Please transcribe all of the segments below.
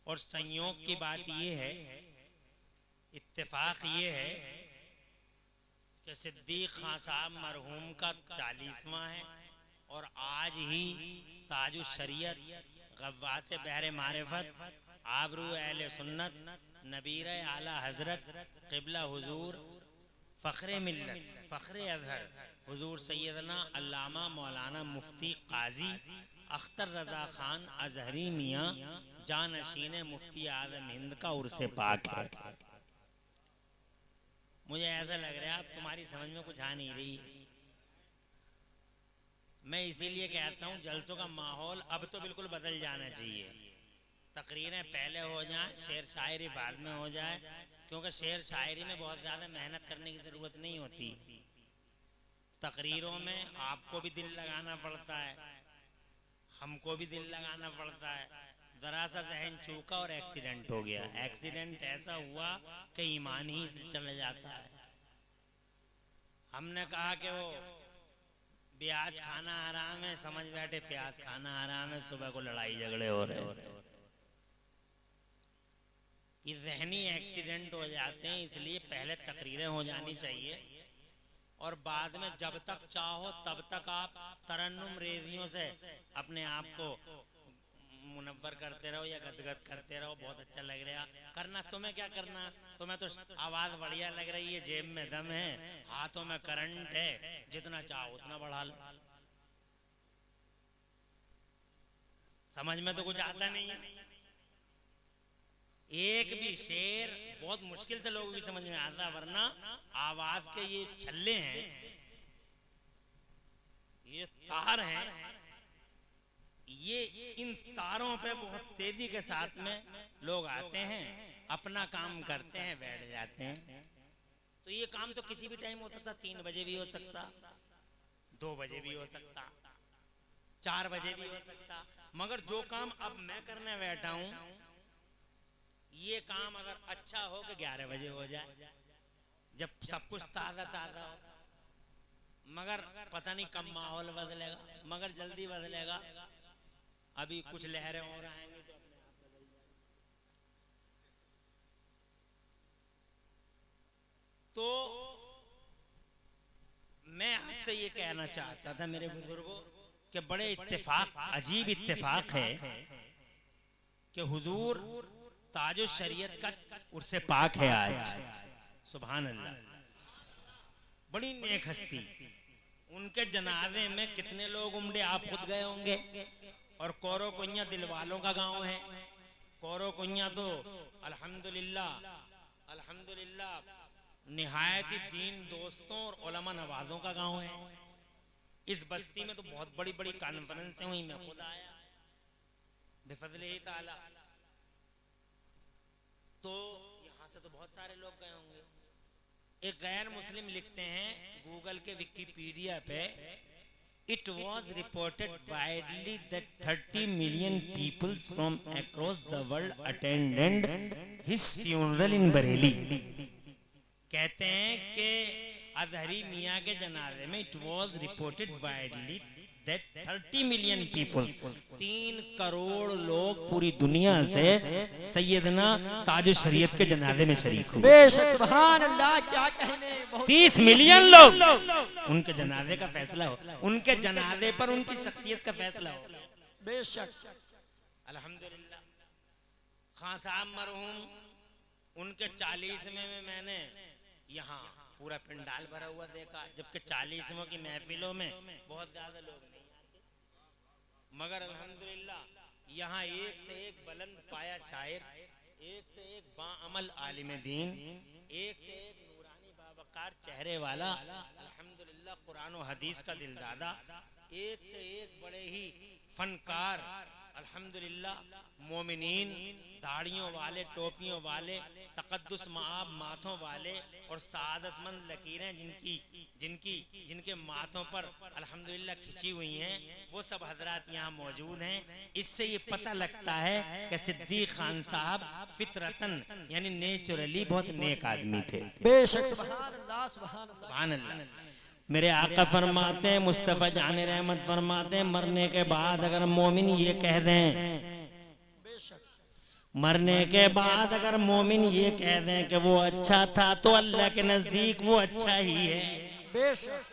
और संयोग की बात ये है, इत्तेफाक ये है कि सिद्दीक खान साहब मरहूम का 40वां है और आज ही ताजु शरीयत गव्वास बहरे मारिफत आबरू अहले सुन्नत नबीर आला हजरत क़िबला हुजूर फ़ख्रे मिल्लत फ़ख्रे अज़हर हुजूर सैयदना अल्लामा मौलाना मुफ्ती काजी अख्तर रज़ा खान अज़हरी मियाँ जानशीन मुफ्ती आज़म हिंद का उर्से पाक है। मुझे ऐसा लग रहा है अब तुम्हारी समझ में कुछ आ नहीं रही। मैं इसीलिए कहता हूँ जलसों का माहौल अब तो बिल्कुल बदल जाना चाहिए। तकरीरें पहले हो जाएं, शेर शायरी बाद में हो जाए, क्योंकि शेर शायरी में बहुत ज़्यादा मेहनत करने की ज़रूरत नहीं होती। तकरीरों में आपको भी दिल लगाना पड़ता है, हमको भी दिल लगाना पड़ता है। ज़रा सा जहन चूका और एक्सीडेंट हो गया। एक्सीडेंट ऐसा हुआ कि ईमान ही चला जाता है। हमने कहा कि वो ब्याज खाना हराम है, समझ बैठे प्याज खाना हराम है, सुबह को लड़ाई झगड़े हो रहे। ये जहनी एक्सीडेंट हो जाते हैं, इसलिए पहले तकरीरें हो जानी चाहिए और बाद में जब तक चाहो तब तक आप तरन्नुम रेजियों से अपने आप को मुनव्वर करते रहो या गदगद करते रहो। बहुत अच्छा लग रहा करना। तुम्हें क्या करना, तुम्हें तो आवाज बढ़िया लग रही है, जेब में दम है, हाथों में करंट है, जितना चाहो उतना बढ़ा लो। समझ में तो कुछ आता नहीं है। एक भी शेर बहुत मुश्किल से लोगों की समझ में आता, वरना आवाज के ये छल्ले हैं, ये तार हैं, ये इन तारों पे बहुत तेजी के साथ में लोग आते हैं, अपना काम करते हैं, बैठ जाते हैं। तो ये काम तो किसी भी टाइम हो सकता, 3 बजे भी हो सकता, 2 बजे भी हो सकता, 4 बजे भी हो सकता। मगर जो काम अब मैं करने बैठा हूं, ये काम अगर अच्छा हो कि 11 बजे हो जाए, जब सब कुछ ताजा ताजा हो। मगर पता नहीं कब माहौल बदलेगा, मगर जल्दी बदलेगा। अभी कुछ लहरें और आएंगी तो अपने आप बदल जाएंगी। तो मैं आपसे ये कहना चाहता था मेरे बुजुर्गों कि बड़े इत्तेफाक, अजीब इत्तेफाक है कि हुजूर ताजो शरीयत का उर्से पाक है आज। सुभान अल्लाह। बड़ी नेक हस्ती, उनके जनाजे में कितने लोग उमड़े, आप खुद गए होंगे। और कोरो कुइया दिल वालों का गांव है। कोरो कुइया तो अल्हम्दुलिल्लाह अल्हम्दुलिल्लाह निहायत ही दीन दोस्तों और उलमा नवाजों का गांव है। इस बस्ती में तो बहुत बड़ी बड़ी कॉन्फ्रेंसें हुई, मैं खुद आया बिफज़लिही ताला। तो यहाँ से तो बहुत सारे लोग गए होंगे। एक गैर मुस्लिम लिखते हैं गूगल के विकिपीडिया पे, It was reported widely that 30 million people from across the world attended his funeral in Bareilly। कहते हैं कि अज़हरी मियाँ के जनाजे में it was reported widely that 30 million people, 3 crore लोग पूरी दुनिया से सैयदना ताज शरीयत के जनाजे में शरीक हुए। बेशक सुभान अल्लाह, क्या कहने। 30 मिलियन लोग उनके जनाजे का फैसला हो, उनके जनाजे पर उनकी शख्सियत का फैसला हो। बेशक अल्हम्दुलिल्लाह। खान साहब मरहूम, उनके 40वें में मैंने यहाँ पूरा पंडाल भरा हुआ देखा, जबकि 40वें की महफिलों में बहुत ज्यादा लोग नहीं आते। मगर अल्हम्दुलिल्लाह यहाँ एक से एक बुलंद पाया शायर, एक से एक बाअमल आलिम दीन, एक से एक नूरानी बावकार चेहरे वाला, अल्हम्दुलिल्लाह कुरान और हदीस का दिलदादा, एक से एक बड़े ही फनकार, अल्हम्दुलिल्लाह मोमिनीन, दाढ़ियों वाले, टोपियों वाले, तकद्दुस माब माथों वाले और सादतमंद लकीरें जिनके माथों पर अल्हम्दुलिल्लाह खिंची हुई हैं, वो सब हजरात यहाँ मौजूद हैं। इससे ये पता लगता है कि सिद्दीक खान साहब फितरतन यानी नेचुरली बहुत नेक आदमी थे। बेशक सुभान अल्लाह सुभान अल्लाह सुभान अल्लाह। मेरे आका फरमाते हैं, मुस्तफ़ा जान रहमत फरमाते हैं, मरने के बाद अगर मोमिन ये कह दें मरने के बाद अगर मोमिन ये कह दें कि वो अच्छा था तो अल्लाह के नजदीक वो अच्छा ही है। बेशक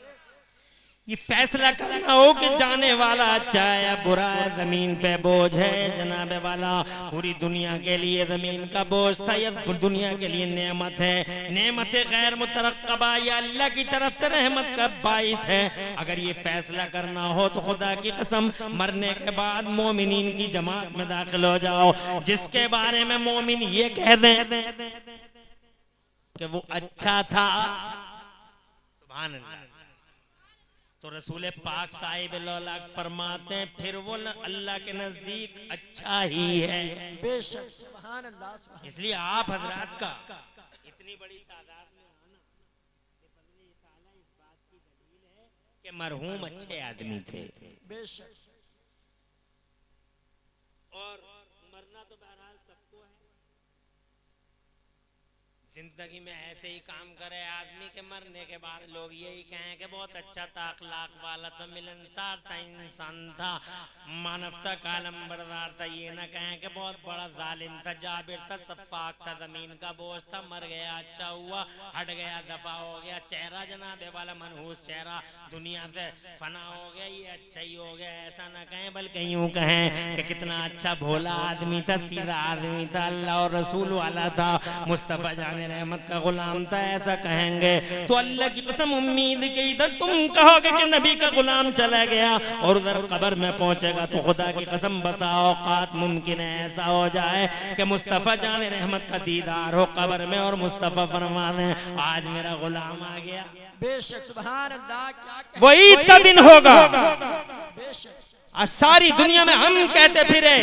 ये फैसला करना हो कि जाने वाला अच्छा है या बुरा है, जमीन पे बोझ है जनाबे वाला, पूरी दुनिया के लिए जमीन का बोझ था या दुनिया के लिए नेमत है, नेमत गैर मुतरक्कबा या अल्लाह की तरफ से रहमत का बाइस है। अगर ये फैसला करना हो तो खुदा की कसम मरने के बाद मोमिनीन की जमात में दाखिल हो जाओ, जिसके बारे में मोमिन ये कह दें कि वो अच्छा था, सुभान अल्लाह, तो रसूल पाक साहिब लौलाक फरमाते हैं फिर वो अल्लाह के नजदीक अच्छा ही है। बेशक सुभान अल्लाह सुभान। इसलिए आप हजरात का इतनी बड़ी तादाद में आना बफज़्ल ताला इस बात की दलील है कि मरहूम अच्छे आदमी थे। बेशक और मरना तो बहरहाल सबको है, जिंदगी में ऐसे ही काम करे आदमी के मरने के बाद लोग यही कहें कि बहुत अच्छा था, अखलाक वाला था, मिलनसार था, इंसान था, मानवता का अलंबरदार था। ये ना कहें कि बहुत बड़ा जालिम था, जाबिर था, सफाक था, जमीन का बोझ था, मर गया अच्छा हुआ, हट गया दफा हो गया, चेहरा जनाबे वाला मनहूस चेहरा दुनिया से फना हो गया, ये अच्छा ही हो गया, ऐसा ना कहें, बल्कि यूं कहें कि कितना अच्छा भोला आदमी था, सीधा आदमी था, अल्लाह और रसूल वाला था, मुस्तफा जाने रहमत का गुलाम था, ऐसा कहेंगे तो अल्लाह की कसम उम्मीद के इधर तुम कहोगे कि नबी का गुलाम चला गया और उधर कब्र में पहुंचेगा तो खुदा की कसम बसा औकात मुमकिन है ऐसा हो जाए कि मुस्तफा जाने रहमत का दीदार हो कब्र में और मुस्तफा फरमा दें आज मेरा गुलाम आ गया। बेशक सुभान अल्लाह। क्या वो ईद का दिन होगा, बेशक आज सारी दुनिया में हम कहते फिरे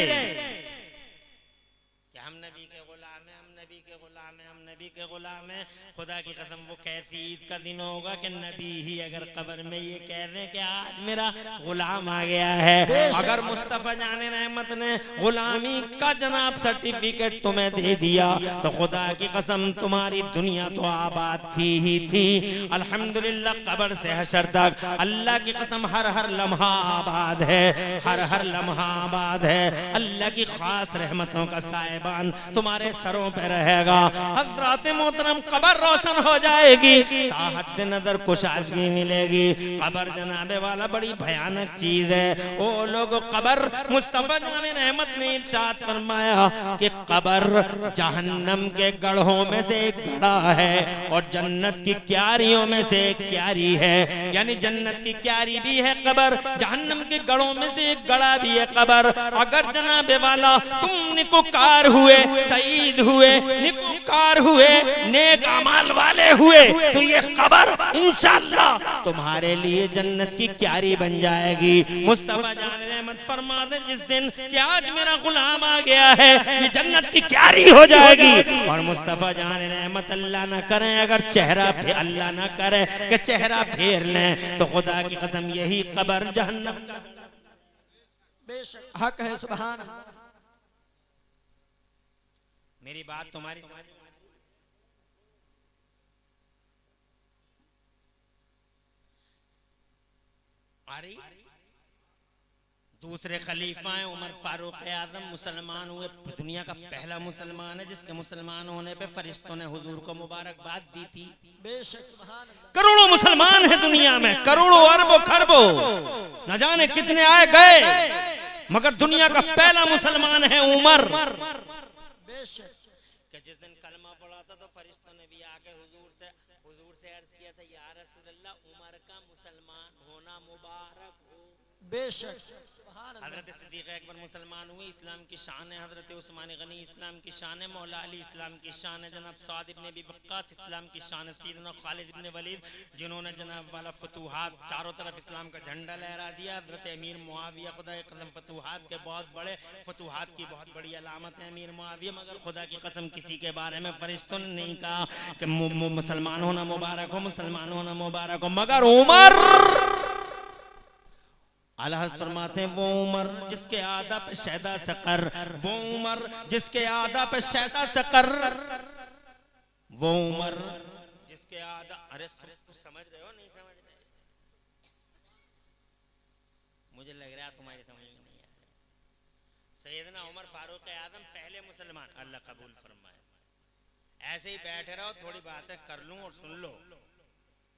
हम नबी के गुलाम हैं, हम नबी के गुलाम हैं, हम नबी के गुलाम हैं। खुदा की कसम वो कैसी ईद का दिन होगा कि नबी ही अगर कब्र में ये कह रहे कि आज मेरा गुलाम आ गया है। अगर मुस्तफा जाने रहमत ने गुलामी का जनाब सर्टिफिकेट तुम्हें दे दिया तो खुदा की कसम तुम्हारी दुनिया तो आबाद थी ही थी। अल्हम्दुलिल्लाह कब्र से हशर तक अल्लाह की कसम हर हर लम्हा आबाद है, हर हर लम्हा आबाद है। अल्लाह की खास रहमतों का साहिबान तुम्हारे सरों पे रहेगा। हज़रात मोहतरम कब्र रोशन हो जाएगी, ताहत नजर कुशादगी मिलेगी। कब्र जनाबे वाला बड़ी भयानक चीज है। ओ लोग कब्र मुस्तफा जाने रहमत ने इरशाद फरमाया कि कब्र जहन्नम के गढ़ों में से एक गढ़ा है और जन्नत की क्यारियों में से एक क्यारी है। यानी जन्नत की क्यारी भी है कब्र, जहन्नम के गढ़ों में से एक गढ़ा भी है कब्र। अगर जनाबे वाला तुम निकोकार हुए, शहीद हुए, निकोकार हुए, नेक अमाल वाले हुए तो ये कब्र इंशाअल्लाह तुम्हारे लिए जन्नत की क्यारी बन जाएगी। मुस्तफा जान रहमत फरमा दे जिस दिन कि आज मेरा गुलाम आ गया है ये जन्नत की क्यारी हो जाएगी। और मुस्तफा जान रहमत अल्लाह ना करे अगर चेहरा फेर अल्लाह ना करे कि चेहरा फेर लें तो खुदा की कसम यही कब्र जहन्नम का बेशक हक है सुभान अल्लाह। मेरी बात तुम्हारी समझ में आ रही? दूसरे खलीफा हैं उमर फारूक आजम मुसलमान हुए, दुनिया का पहला मुसलमान है जिसके मुसलमान होने पे फरिश्तों ने हुजूर को मुबारकबाद दी थी। बेशक सुभान अल्लाह। करोड़ों मुसलमान हैं दुनिया में, करोड़ों अरबों खरबों, न जाने कितने आए गए, मगर दुनिया का पहला मुसलमान है उमर। बेशक कि जिस दिन कलमा पढ़ा था तो फरिश्तों ने भी आके हुजूर से अर्ज किया था या रसूलल्लाह उमर का मुसलमान होना मुबारक हो। बेशक हजरत सिद्दीक़ अकबर मुसलमान हुए, इस्लाम की शान है। हजरत उस्मान गनी इस्लाम की शान है। मौला अली इस्लाम की शान है। जनाब साद इब्न अबी वक्कास इस्लाम की शान है। सैयदना खालिद इब्न वलीद जिन्होंने जनाब वाला फतूहात चारों तरफ इस्लाम का झंडा लहरा दिया। हजरत अमीर मुआविया खुदा की कसम फतूहात के बहुत बड़े फतूहात की बहुत बड़ी अलामत है अमीर मुआविया, मगर खुदा की कसम किसी के बारे में फरिश्तों ने नहीं कहा कि मुसलमान होना मुबारक हो, मुसलमान होना मुबारक हो, मगर उमर आला फरमाते हैं वो उमर जिसके आदा पे शैदा सकर, वो उमर जिसके आदा पे शैदा सकर, वो उमर जिसके आदा, अरे समझ रहे हो नहीं समझ रहे? मुझे लग रहा है तुम्हारी समझ में नहीं आ रहा। सैयदना उमर फारूक आजम पहले मुसलमान, अल्लाह कबूल फरमाए। ऐसे ही बैठे रहो, थोड़ी बातें कर लूं और सुन लो।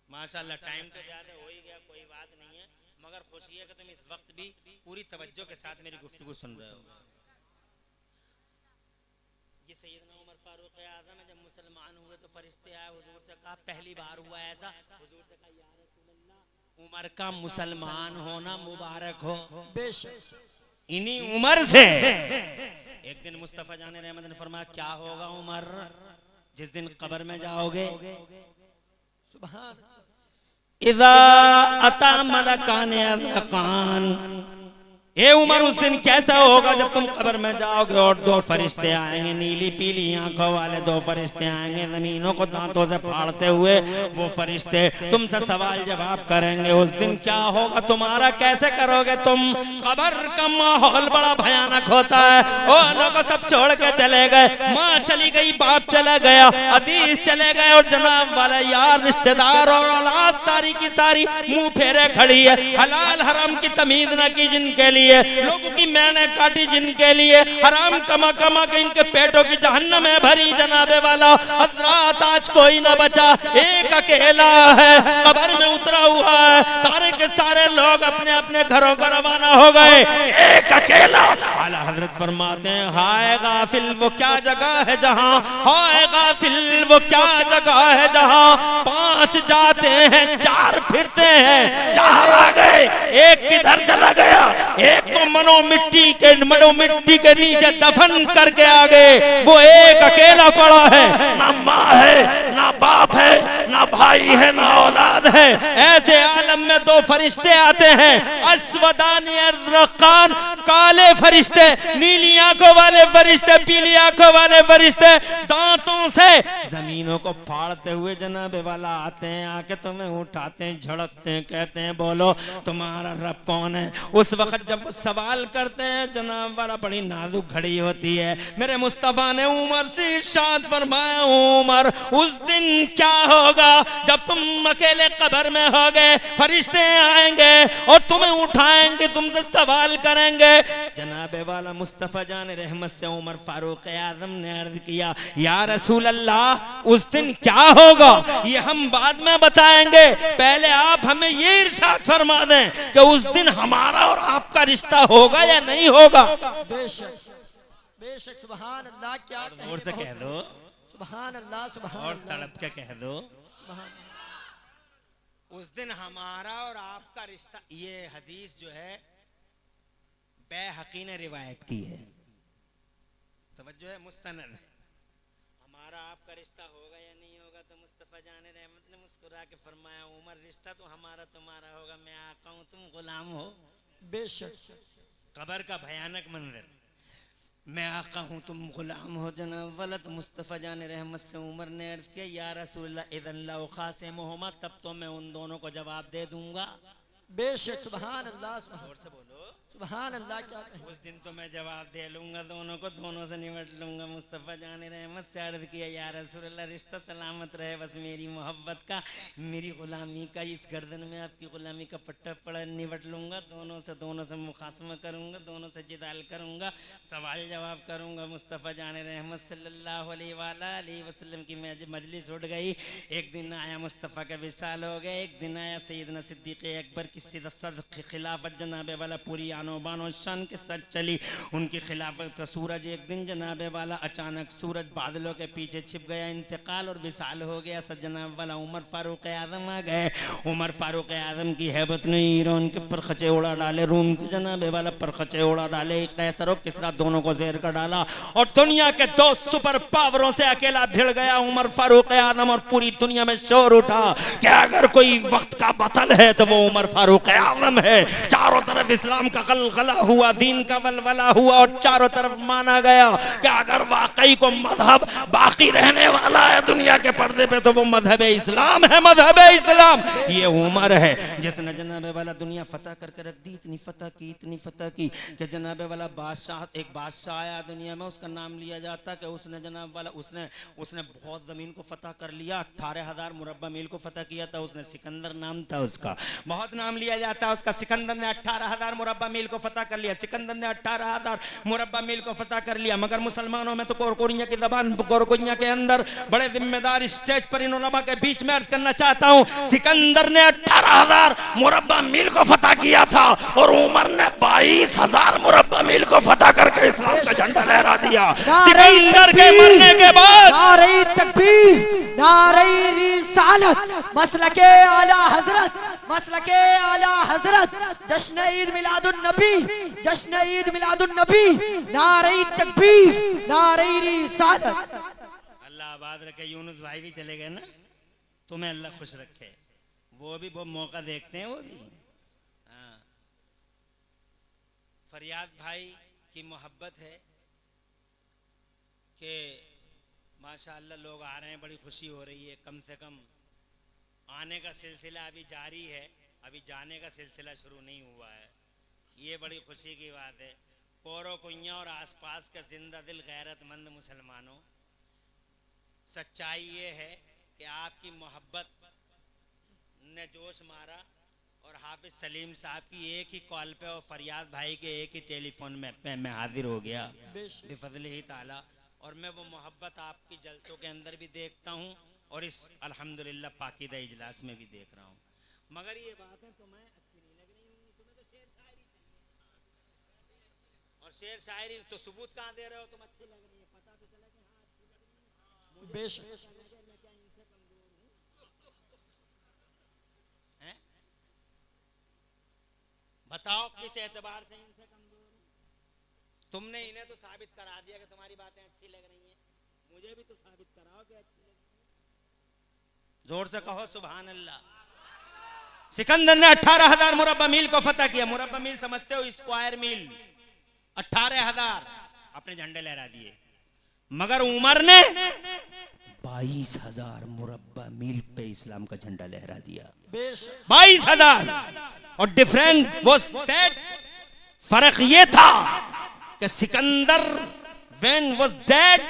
माशाल्लाह टाइम तो ज्यादा हो ही गया, कोई बात नहीं है, मगर खुशी है कि तुम इस वक्त भी पूरी तवज्जो के साथ मेरी गुफ्तगू सुन रहे हो। ये सैयदना उमर फारूक आजम है, जब मुसलमान हुए तो फरिश्ते आए, हुजूर से कहा, पहली बार हुआ ऐसा, हुजूर से कहा या रसूल अल्लाह, उमर का मुसलमान होना मुबारक हो। बेशक इन्हीं उमर से एक दिन मुस्तफा जान रहमत ने फरमाया, क्या होगा उमर जिस दिन कब्र में जाओगे? सुभान इज़ा अता मलकान अज़कान, ए उमर उस दिन कैसा होगा जब तुम कब्र में जाओगे और दो फरिश्ते आएंगे, नीली पीली आंखों वाले दो फरिश्ते आएंगे, जमीनों को दांतों से फाड़ते हुए वो फरिश्ते तुमसे सवाल जवाब करेंगे। उस दिन क्या होगा तुम्हारा, कैसे करोगे तुम? कब्र का माहौल बड़ा भयानक होता है। ओ लोग सब छोड़ के चले गए, माँ चली गई, बाप चला गया, अजीज चले गए, और जनाब वाले यार रिश्तेदार और औलाद सारी की सारी मुंह फेरे खड़ी है। हलाल हराम की तमीज न की जिनके लिए, लोगों की मैंने काटी जिनके लिए, हराम कमा कमा के इनके पेटों की जहन्नम में भरी जनाबे वाला हजरात, आज कोई ना बचा, एक अकेला है कब्र में उतरा हुआ है। सारे के सारे लोग अपने अपने घरों को रवाना हो गए, एक अकेला। आला हजरत फरमाते हैं, हाय गाफिल वो क्या जगह है जहां, हाय गाफिल वो क्या जगह है जहां 5 जाते हैं 4 फिरते हैं, 4 आ गए, एक किधर चला गया, एक तो मनो मिट्टी के नीचे दफन करके आ गए, वो एक अकेला पड़ा है, ना माँ है, ना बाप है, ना भाई है, ना औलाद है। ऐसे आलम में 2 फरिश्ते आते हैं, अस्वदानी अर्रकान, काले फरिश्ते, नीली आंखों वाले फरिश्ते, पीली आंखों वाले फरिश्ते, दांतों से जमीनों को फाड़ते हुए जनाबे वाला आते हैं, आके तुम्हें उठाते हैं, झड़कते हैं, कहते हैं बोलो तुम्हारा रब कौन है। उस वक्त जब सवाल करते हैं जनाब वाला, बड़ी नाजुक घड़ी होती है। मेरे मुस्तफा ने उमर से इरशाद फरमाया, उमर उस दिन क्या होगा जब तुम अकेले कब्र में होगे, फरिश्ते आएंगे और तुम्हें उठाएंगे, तुमसे सवाल करेंगे। जनाबे वाला मुस्तफा जान रहमत से उमर फारूक आजम ने अर्ज किया, या रसूल अल्लाह उस दिन क्या होगा ये हम बाद में बताएंगे, पहले आप हमें ये इरशाद फरमा दें कि उस दिन हमारा और आपका रिश्ता होगा या नहीं होगा। बेशक बेशक सुभान अल्लाह, क्या जोर से कह दो सुभान अल्लाह, सुभान और तड़प के कह दो, सुभान। उस दिन हमारा और आपका रिश्ता। ये हदीस जो है बैहकी ने रिवायत की है, तवज्जो है, मुस्तनद। हमारा आपका रिश्ता होगा या नहीं होगा, तो मुस्तफा जान रहमत ने मुस्कुरा के फरमाया, उमर रिश्ता तो हमारा तुम्हारा होगा, मैं आका हूं तुम गुलाम हो। बेशक कब्र का भयानक मंजर, मैं आका हूं तुम गुलाम हो जनाब वाला। तो मुस्तफा जान रहमत से उमर ने अर्ज किया, या रसूलल्लाह इदन लौ खासिमुहुमा, तब तो मैं उन दोनों को जवाब दे दूंगा। बेशक सुभान अल्लाह, जोर से बोलो सुभान अल्लाह, क्या उस दिन तो मैं जवाब दे लूंगा दोनों को, दोनों से निपट लूंगा। मुस्तफा जान रहमत से अर्ज किया, या रसूलल्लाह रिश्ता सलामत रहे, बस मेरी मोहब्बत का, मेरी गुलामी का, इस गर्दन में आपकी गुलामी का पट्टा पड़ा, निपट लूंगा दोनों से मुखासमा करूंगा, दोनों से जिदाल करूंगा, सवाल जवाब करूंगा। मुस्तफा जान रहमत सल्लल्लाहु अलैहि वसल्लम की मजलिस उठ गई। एक दिन आया मुस्तफ़ा का विसाल हो गया, एक दिन आया सैयदना सिद्दीक़ अकबर की खिलाफत जनाबे वाला पूरी आनो बानो शान के साथ चली उनकी खिलाफत का सूरज। एक दिन जनाबे वाला अचानक सूरज बादलों के पीछे छिप गया, इंतकाल और विसाल हो गया। जनाब वाला उमर फारूक आजम आ गए। उमर फारूक आजम की हैबत ने ईरान के परखचे उड़ा डाले, रूम के जनाबे वाला परखचे उड़ा डाले, कैसर और किसरा दोनों को जेर कर डाला और दुनिया के 2 सुपर पावरों से अकेला भिड़ गया उमर फारूक आजम। और पूरी दुनिया में शोर उठा कि अगर कोई वक्त का बतल है तो वो उमर फारूक आजम है। चारों तरफ इस्लाम का गलगला हुआ, दीन का वलवला हुआ और चारों तरफ माना गया कि अगर वाकई को मजहब बाकी रहने वाला है दुनिया के पर्दे पे तो वो मजहब इस्लाम है, मजहब इस्लाम। ये उमर है जिसने जनाबे वाला दुनिया फतह करके रख दी, इतनी फतह की कि जनाबे वाला बादशाह, एक बादशाह आया दुनिया में, उसका नाम लिया जाता कि उसने जनाब वाला उसने बहुत जमीन को फतह कर लिया, 18,000 मुरब्बा मील को फतह किया था, उसने सिकंदर नाम था उसका, बहुत नाम नाम लिया जाता है उसका। सिकंदर ने 18,000 मुरब्बा मील को फतह कर लिया, सिकंदर ने 18,000 मुरब्बा मील को फतह कर लिया। मगर मुसलमानों में तो कोरकोरिया की जबान, कोरकोरिया के अंदर बड़े जिम्मेदार स्टेज पर इन उलमा के बीच में अर्ज करना चाहता हूँ, सिकंदर ने 18,000 मुरब्बा मील को फतह किया था और उमर ने 22,000 मुरब्बा मील को फतह करके इस्लाम का झंडा लहरा दिया। सिकंदर के मरने के बाद नारे तकबीर, नारे रिसालत, मसलके आला हजरत, मसलके आला हजरत, जश्न ईद मिलादुन नबी, जश्न ईद मिलादुन नबी, नारे तकबीर, नारे रिसालत। अल्लाह आबाद रखे। यूनुस भाई भी चले गए ना, तुम्हें अल्लाह खुश रखे। वो भी वो मौका देखते हैं, वो भी। हाँ, फरियाद भाई की मोहब्बत है कि माशाअल्लाह लोग आ रहे हैं, बड़ी खुशी हो रही है। कम से कम आने का सिलसिला अभी जारी है, अभी जाने का सिलसिला शुरू नहीं हुआ है। ये बड़ी खुशी की बात है। कोरो कुइयाँ और आसपास के जिंदा दिल गैरतमंद मुसलमानों, सच्चाई ये है कि आपकी मोहब्बत ने जोश मारा और हाफिज सलीम साहब की एक ही कॉल पे और फरियाद भाई के एक ही टेलीफोन में मैं हाजिर हो गया बिफज़्लिही ताला। और मैं वो मोहब्बत आपकी जलसों के अंदर भी देखता हूँ और इस अल्हम्दुलिल्लाह पाकीदा इजलास में भी देख रहा हूँ। मगर ये बातें तुम्हें अच्छी नहीं लग रही होंगी, तुम्हें तो शेर शायरी चाहिए। और शेर शायरी तो सबूत कहाँ दे रहे हो? तुम अच्छी लग रही है, पता तो चला कि हाँ अच्छी लग रही है। बेशक मैं क्या इनसे कमजोर हूँ? बताओ किस एतबार से इनसे कमजोर हूँ? तुमने इन्हें तो साबित करा दिया कि तुम्हारी बातें अच्छी लग रही हैं, मुझे भी तो साबित कराओ कि अच्छी लग रही है। जोर से कहो सुभान अल्लाह। सिकंदर ने 18,000 मुरब्बा मील को फतह किया। मुरब्बा मील समझते हो? स्क्वायर मील। 18,000 अपने झंडे लहरा दिए। मगर उमर ने 22,000 मुरब्बा मील पे इस्लाम का झंडा लहरा दिया। 22,000। और डिफरेंट वाज दैट, फर्क ये था कि Sikandar when was dead,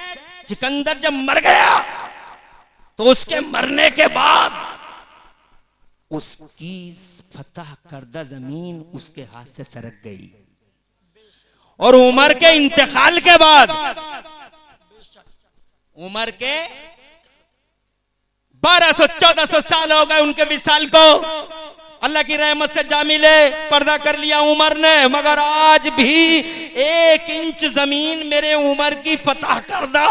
Sikandar जब मर गया तो उसके मरने के बाद उसकी फतह करदा जमीन उसके हाथ से सरक गई। और उमर के इंतकाल के बाद, उमर के 1200-1400 साल हो गए उनके विसाल को। अल्लाह की रहमत से जामिले पर्दा कर लिया उमर ने। मगर आज भी 1 इंच जमीन मेरे उमर की फतह करदा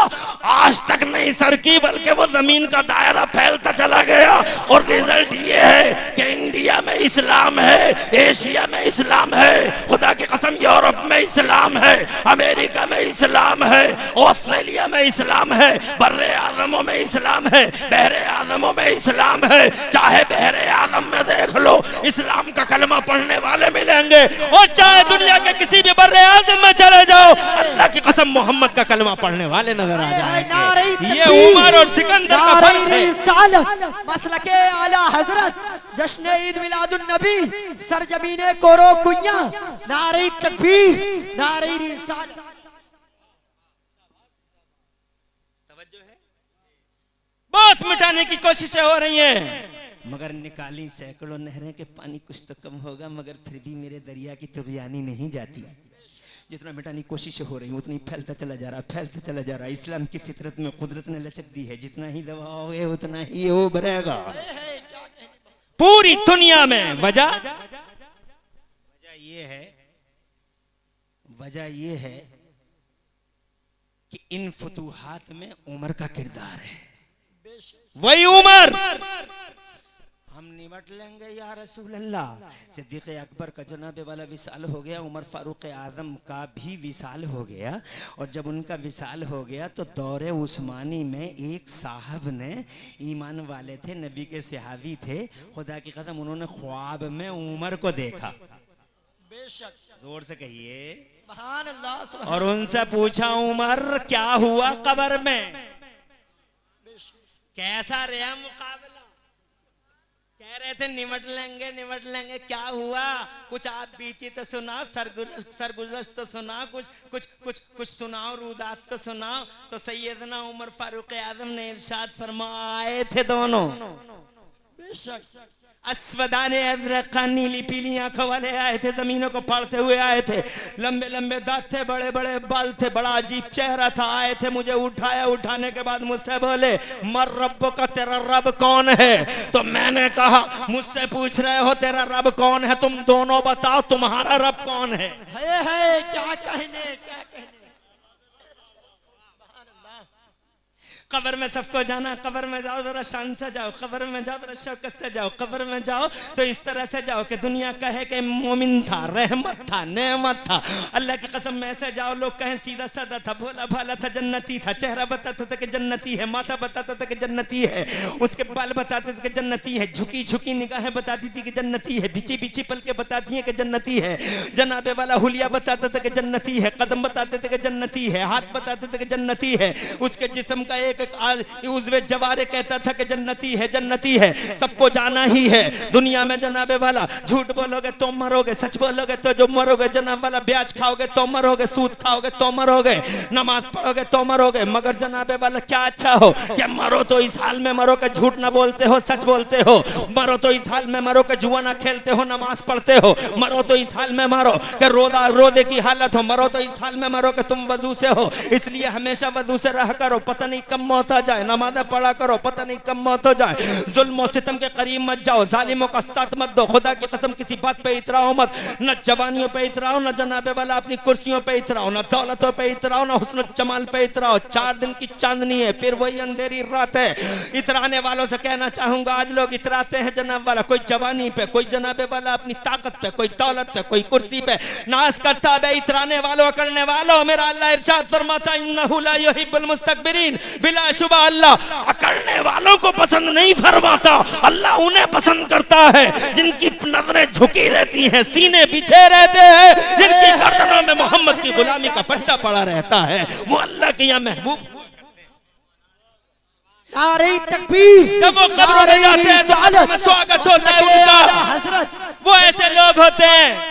आज तक नहीं सरकी, बल्कि वो जमीन का दायरा फैलता चला गया। और रिजल्ट ये है कि इंडिया में इस्लाम है, एशिया में इस्लाम है, खुदा की कसम यूरोप में इस्लाम है, अमेरिका में इस्लाम है, ऑस्ट्रेलिया में इस्लाम है, बर्रे आजमों में इस्लाम है, बहरे आजमों में इस्लाम है। चाहे बहरे आजम में देख लो, इस्लाम का कलमा पढ़ने वाले मिलेंगे। और चाहे दुनिया के किसी भी बर्रे आज़म में चले जाओ, अल्लाह की कसम मोहम्मद का कलमा पढ़ने वाले नजर आ जाएंगे। ये उमर और सिकंदर का फर्क है। मसलके आला हजरत, जश्न ईद मिलादुन नबी, सरजमीने कोरो कुइया, नारे तकबीर, नारे रिसालत। तवज्जो है? बहुत मिटाने की कोशिशें हो रही हैं, मगर निकाली सैकड़ों नहरें के पानी कुछ तो कम होगा, मगर फिर भी मेरे दरिया की तुगयानी नहीं जाती। जितना मिटाने की कोशिश हो रही है उतनी फैलता चला जा रहा, फैलता चला जा रहा। इस्लाम की फितरत में कुदरत ने लचक दी है, जितना ही दबाओगे उतना ही उभरेगा पूरी दुनिया में। वजह ये है कि इन फतूहात में उमर का किरदार है। वही उमर हम निमट लेंगे या रसूल अल्लाह। सिद्दीक़ अकबर का जनाबे वाला विसाल हो गया, उमर फारूक आज़म का भी विसाल हो गया। और जब उनका विसाल हो गया तो दौरे उस्मानी में एक साहब ने, ईमान वाले थे, नबी के सहाबी थे, खुदा की कसम उन्होंने ख्वाब में उमर को देखा। बेशक, जोर से कहिए सुभान अल्लाह। और उनसे पूछा, उमर क्या हुआ कब्र में, कैसा रहा मुकाबला? कह रहे थे निमट लेंगे, क्या हुआ? कुछ आप बीती तो सुना, सरगुजश्त तो सुना, कुछ सुनाओ, रुदात तो सुनाओ। तो सैयदना उमर फारूक आज़म ने इरशाद फरमाए थे दोनों। बेशक, अस्वदाने अजरका नीली पीली आंखों वाले आए थे, जमीनों को फाड़ते हुए आए थे, लंबे लंबे दांत थे, बड़े बड़े बाल थे, बड़ा अजीब चेहरा था। आए थे, मुझे उठाया, उठाने के बाद मुझसे बोले मर रब का, तेरा रब कौन है? तो मैंने कहा मुझसे पूछ रहे हो तेरा रब कौन है, तुम दोनों बताओ तुम्हारा रब कौन है? क्या कहने, क्या कहने। कब्र में सबको जाना, कब्र में जाओ जरा शान से जाओ, कब्र में जाओ जरा शौकत से जाओ, कब्र में जाओ तो इस तरह से जाओ कि दुनिया कहे कि मोमिन था, रहमत था, नेमत था। अल्लाह की कसम में ऐसे जाओ लोग कहें सीधा साधा था, भोला भाला था, जन्नती था, चेहरा बताता था कि जन्नती है, माथा बताता था कि जन्नती है, उसके बाल बताते थे कि जन्नती है, झुकी झुकी निगाहें बताती थी कि जन्नती है, बिची बिची पलके बताती है कि जन्नती है, जनाबे वाला हुलिया बताता था कि जन्नती है, कदम बताते थे कि जन्नती है, हाथ बताते थे कि जन्नती है, उसके जिस्म का एक उज़्वे जवारे कहता था कि जन्नती है, जन्नती है। सबको जाना ही है दुनिया में जनाबे वाला, झूठ बोलोगे तो मरोगे, सच बोलोगे तो जो मरोगे, जनाब वाला ब्याज खाओगे तो मरोगे, सूद खाओगे तो मरोगे, नमाज पढ़ोगे तो मरोगे। मगर जनाबे वाला क्या अच्छा हो कि मरो तो इस हाल में मरो के झूठ ना बोलते हो, सच बोलते हो, मरो तो इस हाल में मरो के जुआ ना खेलते हो, नमाज पढ़ते हो, मरो तो इस हाल में मरो कि रोदे की हालत हो, मरो तो इस हाल में मरो कि तुम वजू से हो। इसलिए हमेशा वजू से रह करो, पता नहीं कम मौत आ जाए, नमाज़ पढ़ा करो, पता नहीं कम मौत हो जाए। जुल्म और सितम के करीब मत जाओ, जालिमों का साथ मत दो, खुदा की कसम किसी बात पे इतराओ मत, न जवानियों पे इतराओ, न जनाबे वाला अपनी कुर्सियों पे इतराओ, न दौलतों पे इतराओ, न हुस्न जमाल पे इतराओ। 4 दिन की चांदनी है, फिर वही अंधेरी रात है। इतराने वालों से कहना चाहूंगा, आज लोग इतराते हैं जनाब वाला, कोई जवानी पे, कोई जनाबे वाला अपनी ताकत पे, कोई दौलत पे, कोई कुर्सी पे नाज करता है। इतराने वालों, करने वालों, मेरा अल्लाह इरशाद फरमाता इन्नहु ला युहिब्बुल मुस्तकबिरीन, बिला शुबा अल्लाह अकड़ने वालों को पसंद नहीं फरमाता, अल्लाह उन्हें पसंद करता है जिनकी नजरें झुकी रहती हैं, सीने बिछे रहते हैं, जिनकी गर्दनों में मोहम्मद की गुलामी का पट्टा पड़ा रहता है, वो अल्लाह के यहाँ महबूब। नारे तकबीर, जब वो कब्रों में जाते हैं तो स्वागत होता है उनका। वो ऐसे लोग होते हैं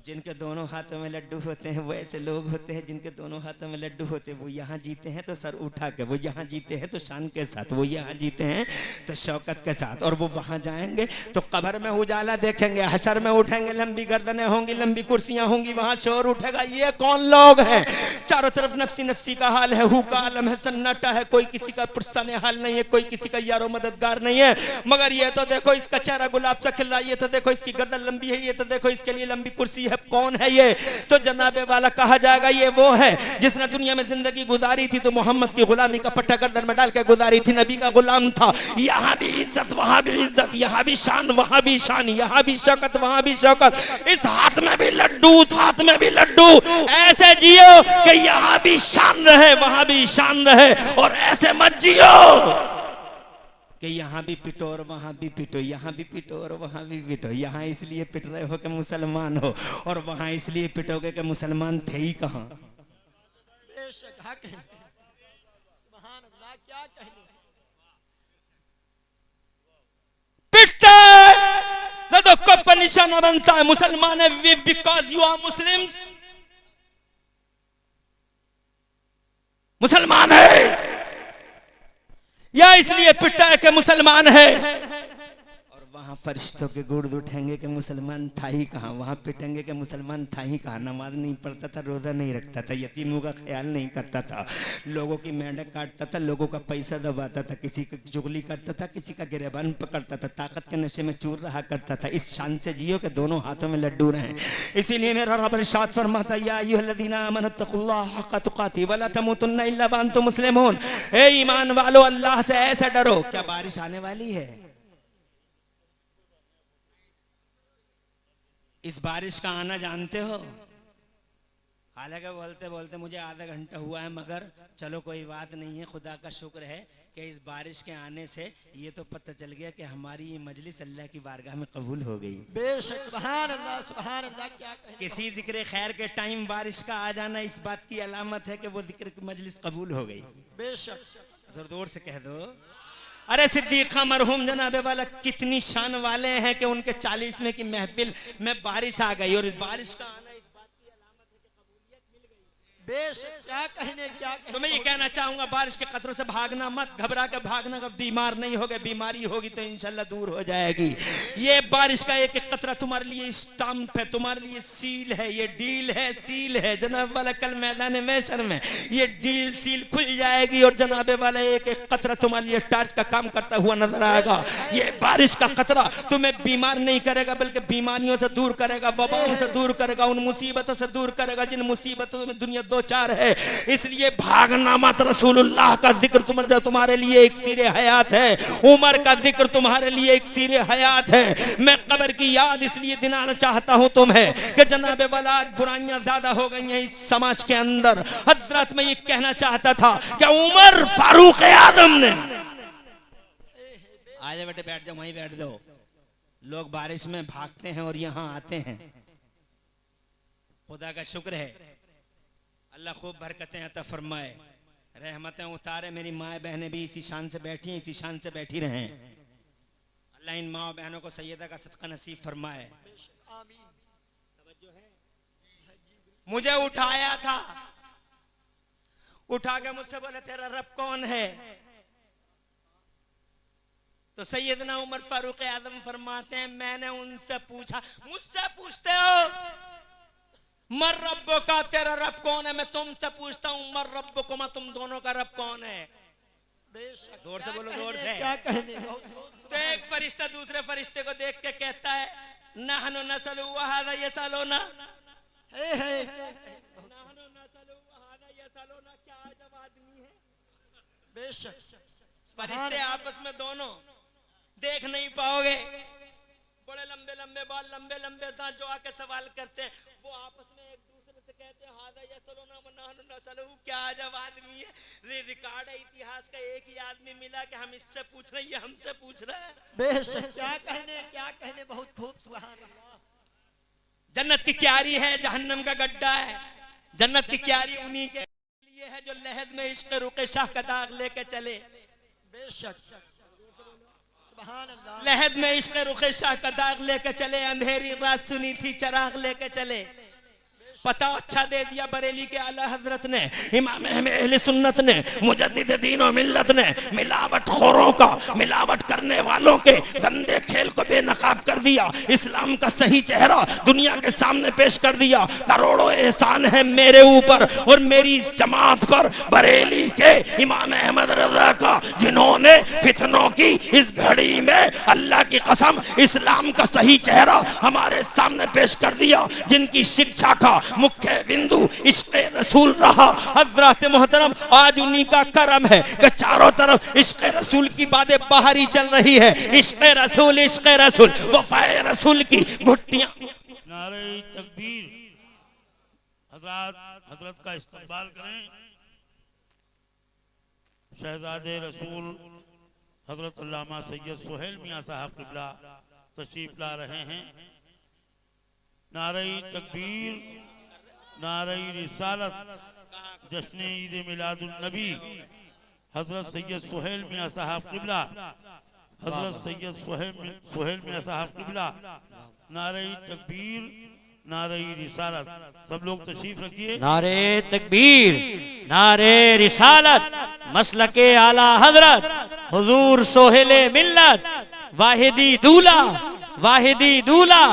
जिनके दोनों हाथों में लड्डू होते हैं, वो ऐसे लोग होते हैं जिनके दोनों हाथों में लड्डू होते हैं। वो यहाँ जीते हैं तो सर उठा के, वो यहाँ जीते हैं तो शान के साथ, वो यहाँ जीते हैं तो शौकत के साथ, और वो वहाँ जाएंगे तो कब्र में उजाला देखेंगे, हशर में उठेंगे, लंबी गर्दनें होंगी, लंबी कुर्सियाँ होंगी, वहाँ शोर उठेगा, ये कौन लोग हैं? चारों तरफ नफसी नफसी का हाल है, हु का आलम है, सन्नाटा है, कोई किसी का पुरसाने हाल नहीं है, कोई किसी का यारो मददगार नहीं है। मगर ये तो देखो इसका चेहरा गुलाब सा खिल रहा है, ये तो देखो इसकी गर्दन लंबी है, ये तो देखो इसके लिए लंबी कुर्सी है। कौन है ये? तो जनाबे वाला कहा जाएगा ये वो है जिसने दुनिया में जिंदगी गुजारी थी तो मोहम्मद की गुलामी का पट्टा गर्दन में डाल के गुजारी थी, नबी का गुलाम था। यहाँ भी इज्जत, वहां भी इज्जत, यहाँ भी शान, वहां भी शान, यहाँ भी शौकत, वहां भी शौकत, इस हाथ में भी लड्डू, उस हाथ में भी लड्डू। ऐसे जियो कि यहाँ भी शान रहे, वहां भी शान रहे, और ऐसे मत जियो कि यहाँ भी पिटो और वहाँ भी पिटो, यहाँ भी पिटो और वहाँ भी पिटो। यहाँ इसलिए पिट रहे हो कि मुसलमान हो, और वहाँ इसलिए पिटोगे कि मुसलमान थे ही कहाँ। बेशक हक है, सुभान अल्लाह, क्या कहने। पिटते तो कब पर निशाना बनता है मुसलमान है, बिकॉज यू आर मुस्लिम्स। मुसलमान है या इसलिए पिटता है कि मुसलमान है, और वहां फरिश्तों के गुर्द उठेंगे कि मुसलमान था ही कहाँ, वहां पिटेंगे कि मुसलमान था ही कहाँ। नमाज नहीं पढ़ता था, रोजा नहीं रखता था, यतीमों का ख्याल नहीं करता था, लोगों की मेंढक काटता था, लोगों का पैसा दबाता था, किसी की चुगली करता था, किसी का गिरेबान पकड़ता था, ताकत के नशे में चूर रहा करता था। इस शान से जियो कि दोनों हाथों में लड्डू रहे। इसीलिए मेरा रब इरशाद फरमाता या अय्युहल्लज़ीना आमनू तक़ुल्लाह हक़्क़ तुक़ातिह वला तमूतुन्ना इल्ला व अंतुम मुस्लिमून। ए ईमान वालों, अल्लाह से ऐसे डरो। क्या बारिश आने वाली है? इस बारिश का आना जानते हो? हालांकि बोलते बोलते मुझे आधा घंटा हुआ है, मगर चलो कोई बात नहीं है, खुदा का शुक्र है कि इस बारिश के आने से ये तो पता चल गया कि हमारी ये मजलिस अल्लाह की बारगाह में कबूल हो गई। बेशक, सुभान अल्लाह, सुभान अल्लाह, क्या कहने। किसी जिक्र खैर के टाइम बारिश का आ जाना इस बात की अलामत है कि वो जिक्र की मजलिस कबूल हो गई। बेशक, जोर जोर से कह दो। अरे सिद्दीक़ा मरहूम जनाबे वाला कितनी शान वाले हैं कि उनके 40वें की महफिल में बारिश आ गई, और इस बारिश का आना इस बात की अलामत है कि कबूलियत मिल गई। क्या कहने तो मैं ये कहना चाहूंगा, बारिश के कतरों से भागना मत, घबरा के भागना, अगर बीमार नहीं होगे, बीमारी होगी तो इंशाल्लाह दूर हो जाएगी। ये बारिश का एक एक कतरा तुम्हारे लिए स्टंप है, तुम्हारे लिए सील है, ये डील है, सील है जनाब वाला। कल मैदान महशर में ये डील सील खुल जाएगी और जनाबे वाला एक एक कतरा तुम्हारे लिए टार्च का काम करता हुआ नजर आएगा। ये बारिश का कतरा तुम्हें बीमार नहीं करेगा, बल्कि बीमारियों से दूर करेगा, वबाओं से दूर करेगा, उन मुसीबतों से दूर करेगा जिन मुसीबतों में दुनिया दो चार है। इसलिए भागना मत, रसूलुल्लाह का जिक्र तुम्हारे लिए एक सिरे हयात है, उमर का जिक्र तुम्हारे लिए एक सिरे हयात है। मैं कब्र की याद इसलिए दिलाना चाहता हूं तुम्हें कि जनाबे वाला बुराइयां ज्यादा हो गई हैं इस समाज के अंदर। हजरत मैं ये कहना चाहता था कि उमर फारूक आजम ने, आजा बेटे बैठ जाओ, वहीं बैठ दो। लोग बारिश में भागते हैं और यहां आते हैं। खुदा का शुक्र है, अल्लाह खूब बरकतें अता फरमाए, रहमतें उतारे। मेरी माँ बहनें भी इसी शान से बैठी हैं, इसी शान से बैठी रहें। अल्लाह इन माँ बहनों को सैयदा का सदका नसीब फरमाए। मुझे उठाया था, उठा के मुझसे बोले तेरा रब कौन है? तो सैयदना उमर फारूक आजम फरमाते हैं मैंने उनसे पूछा, मुझसे पूछते हो मर रब्बो का, तेरा रब कौन है? मैं तुमसे पूछता हूँ मर रब्बो को, मैं तुम दोनों का रब कौन है? जोर से बोलो, जोर से। क्या कहने? तो एक फरिश्ता दूसरे फरिश्ते को देख के कहता है नहनु नसलु व हादा यसलुना, नहनु नसलु व हादा यसलुना। क्या अजब आदमी है। बेशक फरिश्ते आपस में दोनों देख नहीं पाओगे, बड़े लंबे लंबे बाल, लंबे लंबे दांत, जो आके सवाल करते हैं वो आपस में एक दूसरे से कहते हैं हादा यसलुना व नहनु नसलु। क्या अजब आदमी है। रिकॉर्ड है इतिहास का, एक ही आदमी मिला कि हम इससे पूछ रहे हैं, ये हमसे पूछ रहा है। बेशक क्या कहने, बहुत खूब, सुभान अल्लाह। जन्नत की क्यारी है, जहन्नम का गड्ढा है। जन्नत की क्यारी उन्हीं के लिए है जो लहद में इश्क रुके शाह का दाग लेके चले। बेशक लहद में इश्क रुखे शाह का दाग लेके चले, अंधेरी रात सुनी थी चराग लेके चले। पता अच्छा दे दिया बरेली के आला हजरत ने, इमाम अहले सुन्नत ने, मुजद्दिद दीन और मिल्लत ने मिलावट खोरों का, मिलावट करने वालों के गंदे खेल को बेनकाब कर दिया। इस्लाम का सही चेहरा दुनिया के सामने पेश कर दिया। करोड़ों एहसान है मेरे ऊपर और मेरी जमात पर, बरेली के इमाम अहमद रजा का, जिन्होंने फितनों की इस घड़ी में अल्लाह की कसम इस्लाम का सही चेहरा हमारे सामने पेश कर दिया। जिनकी शिक्षा का मुख्य बिंदु इश्क़ रसूल रहा। हज़रत मोहतरम आज उन्हीं का करम है कि चारों तरफ इश्क़ रसूल की बातें बाहर ही चल रही है। इश्क़ रसूल, इश्क़ रसूल, वफ़ाए रसूल की घुट्टियां। नारे तकबीर। हजरत का इस्तकबाल करें। शहजादे रसूल हजरत अल्लामा सैयद सुहेल मियाँ साहब क़िबला तशरीफ ला रहे हैं। नारे तकबीर, नारे रिसालत, जश्न ईद मिलादुन नबी हजरत सैयद सुहेल मियाँ साहब क़िबला, हजरत सैयद सुहेल मियाँ साहब क़िबला। नारे तकबीर, नारे रिसालत, सब लोग तशरीफ रखिए। नारे तकबीर, नारे रिसालत, मसलके आला हजरत हुजूर सोहेले मिल्लत, वाहिदी दूला, वाहिदी दूला,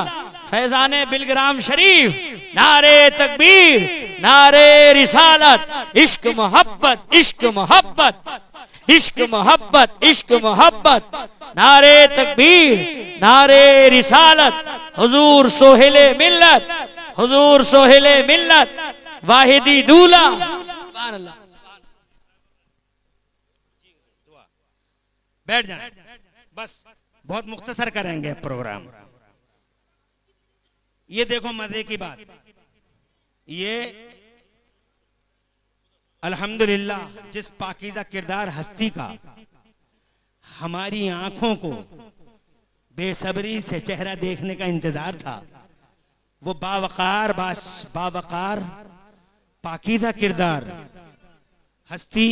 फैजाने बिलग्राम शरीफ। नारे तकबीर, नारे रिसालत, इश्क मोहब्बत, इश्क मोहब्बत, इश्क मोहब्बत, इश्क मोहब्बत। नारे तकबीर, नारे रिसालत, हुजूर सोहेले मिल्लत, हुजूर सोहेले मिल्लत, वाहिदी दूला। सुभान अल्लाह। बैठ जाएं, बस बहुत मुख्तसर करेंगे प्रोग्राम। ये देखो मजे की बात, ये अल्हम्दुलिल्लाह जिस पाकीज़ा किरदार हस्ती का हमारी आंखों को बेसब्री से चेहरा देखने का इंतजार था, वो बावकार पाकीज़ा किरदार हस्ती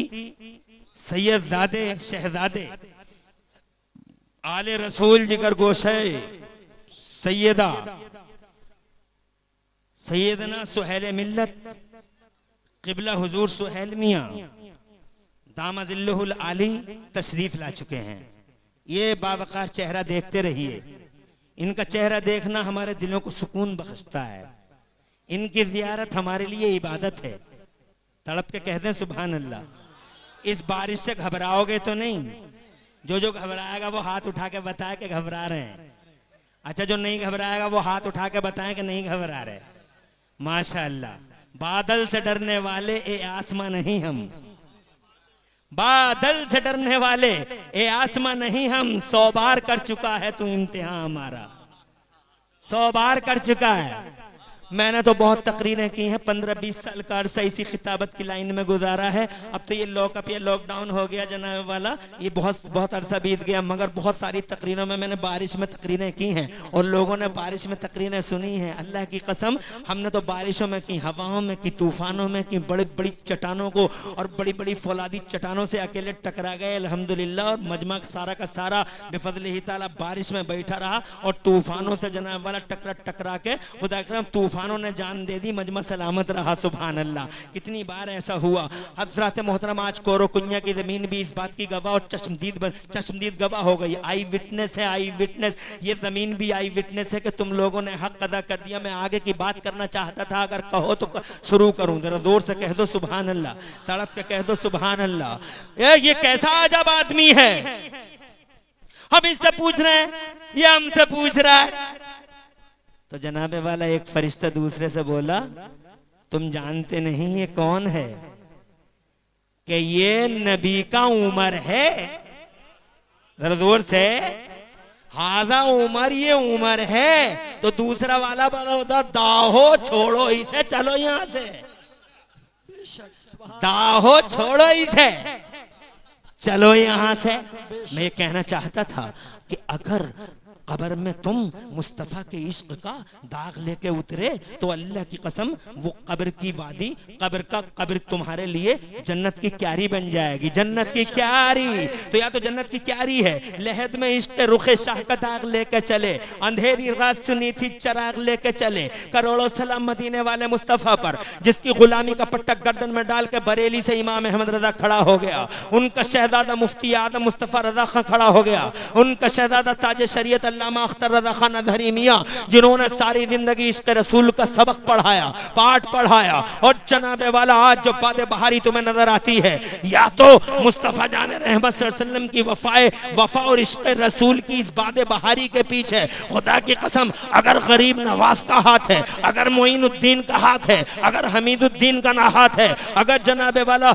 सैयदजादे शहजादे आले रसूल जिगर गोशे सैयदना सुहेल मिल्लत क़िबला हुजूर सुहेल मियाँ दामजिल्लुहुल आली तशरीफ ला चुके हैं। ये बावकार चेहरा देखते रहिए, इनका चेहरा देखना हमारे दिलों को सुकून बख्शता है। इनकी ज़ियारत हमारे लिए इबादत है। तड़प के कहते हैं सुभान अल्लाह। इस बारिश से घबराओगे तो नहीं, जो घबराएगा वो हाथ उठा के बताए कि घबरा रहे हैं। अच्छा, जो नहीं घबराएगा वो हाथ उठा के बताए कि नहीं घबरा रहे। माशाअल्लाह। बादल से डरने वाले ए आसमां नहीं हम, बादल से डरने वाले ए आसमां नहीं हम। 100 बार कर चुका है तू इम्तिहान हमारा, 100 बार कर चुका है। मैंने तो बहुत तकरीरें की हैं, 15-20 साल का अरसा इसी खिताबत की लाइन में गुजारा है। अब तो ये लॉकअप या लॉकडाउन हो गया जनाब वाला, ये बहुत अरसा बीत गया। मगर बहुत सारी तकरीरों में मैंने बारिश में तकरीरें की हैं और लोगों ने बारिश में तकरीरें सुनी हैं। अल्लाह की कसम, हमने तो बारिशों में की, हवाओं में की, तूफानों में की, बड़ी बड़ी चट्टानों को और बड़ी बड़ी फौलादी चट्टानों से अकेले टकरा गए अल्हम्दुलिल्लाह। और मजमा सारा का सारा बिफज़लिही ताला बारिश में बैठा रहा और तूफानों से जनाब वाला टकरा के खुदा के तूफानों ने जान दे दी, मजमा सलामत रहा। सुभान अल्लाह। कितनी बार ऐसा हुआ। हज़रात मोहतरम आज कोरो कुन्या की ज़मीन भी इस बात की गवाह और चश्मदीद गवाह हो गई। आई विटनेस है, आई विटनेस। ये ज़मीन भी आई विटनेस है कि तुम लोगों ने हक अदा कर दिया। मैं आगे की बात करना चाहता था, अगर कहो तो शुरू करूं। जरा जोर से कह दो सुभान अल्लाह, तड़प के कह दो सुभान अल्लाह। ये कैसा अजब आदमी है। हम इससे पूछ रहे हैं, ये हमसे पूछ रहा है। तो जनाबे वाला एक फरिश्ता दूसरे से बोला, तुम जानते नहीं ये कौन है? कि ये नबी का उमर है। जरा जोर से, हादा उमर, ये उमर है। तो दूसरा वाला बोला होता, दाहो छोड़ो इसे, चलो यहां से, दाहो छोड़ो इसे, चलो यहां से। मैं ये कहना चाहता था कि अगर कब्र में तुम मुस्तफ़ा के इश्क का दाग लेके उतरे तो अल्लाह की कसम वो कब्र की वादी, कब्र तुम्हारे लिए जन्नत की क्यारी बन जाएगी। जन्नत की क्यारी, तो या तो जन्नत की क्यारी है, लहद में इश्क रुखे शाह का दाग लेके चले, अंधेरी रात सुनी थी चराग लेके चले, करोड़ों सलाम मदीने वाले मुस्तफ़ा पर, जिसकी गुलामी का पट्टा गर्दन में डाल के बरेली से इमाम अहमद रजा खड़ा हो गया। उनका शहजादा मुफ्ती आदम मुस्तफ़ा रजा खां खड़ा हो गया। उनका शहजादा ताज शरीयत अल्लामा अख्तर रजा खान अजहरी मियां, जिन्होंने सारी जिंदगी इश्क़ रसूल का सबक पढ़ाया, पाठ पढ़ाया। और जनाबे वाला आज जो बात बहारी तुम्हें नजर आती है, या तो मुस्तफ़ा जान रहमत सल्लल्लाहु अलैहि वसल्लम की वफा और इश्क़ रसूल की इस बात बहारी के पीछे खुदा की कसम अगर गरीब नवाज का हाथ है, अगर मोइनुद्दीन का हाथ है, अगर हमीदुद्दीन का ना हाथ है, अगर जनाबे वाला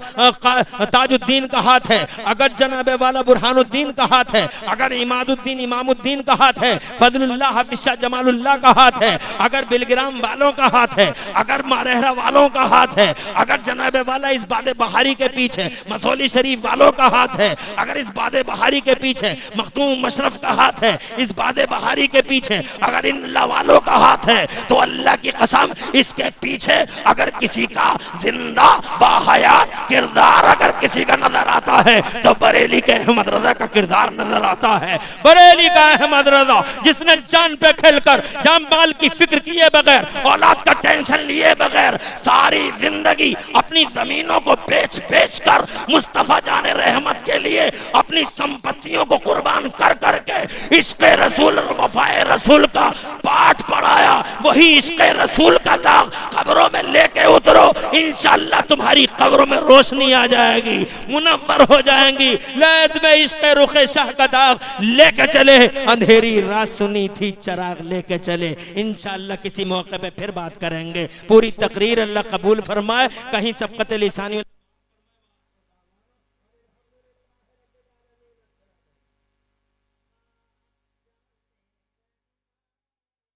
ताजुद्दीन का हाथ है, अगर जनाबे वाला बुरहानुद्दीन का हाथ है, अगर इमादुद्दीन इमामुद्दीन का हाथ है, फजलुल्लाह हाफिज़ जमालुल्लाह का हाथ है, अगर बिलग्राम वालों का हाथ है, अगर मारहरा वालों का हाथ है, अगर जनाबे वाला इस बादे बहारी के पीछे मसौली शरीफ वालों का हाथ है, अगर इस बादे बहारी के पीछे मखदूम मशरफ का हाथ है, इस बादे बहारी के पीछे अगर इन अल्लाह वालों का हाथ है, तो अल्लाह की कसम इसके पीछे अगर किसी का जिंदा बाहयात किरदार अगर किसी का नजर आता है तो बरेली के अहमद रजा का किरदार नजर आता है। बरेली का अहमद रजा जिसने जान पे खेलकर, जान माल की फिक्र किए बगैर, औलाद का टेंशन लिए बगैर सारी जिंदगी अपनी जमीनों को बेच बेच कर मुस्तफा जाने रहमत के लिए अपनी संपत्तियों को कुर्बान कर करके इश्क़ रसूल और वफाए रसूल का पाठ पढ़ाया। वही इश्क़ रसूल का दाग कब्रों में लेके उतरो, इंशाअल्लाह तुम्हारी कब्रों में रोशनी आ जाएगी, मुनव्वर हो जाएंगी। लैद में इश्क़ रुखे शाह का दाग लेके चले, अंधेरी रात सुनी थी चराग लेके चले। इंशाअल्लाह किसी मौके पे फिर बात करेंगे। पूरी तकरीर अल्लाह कबूल फरमाए। कहीं सबकत लिसानी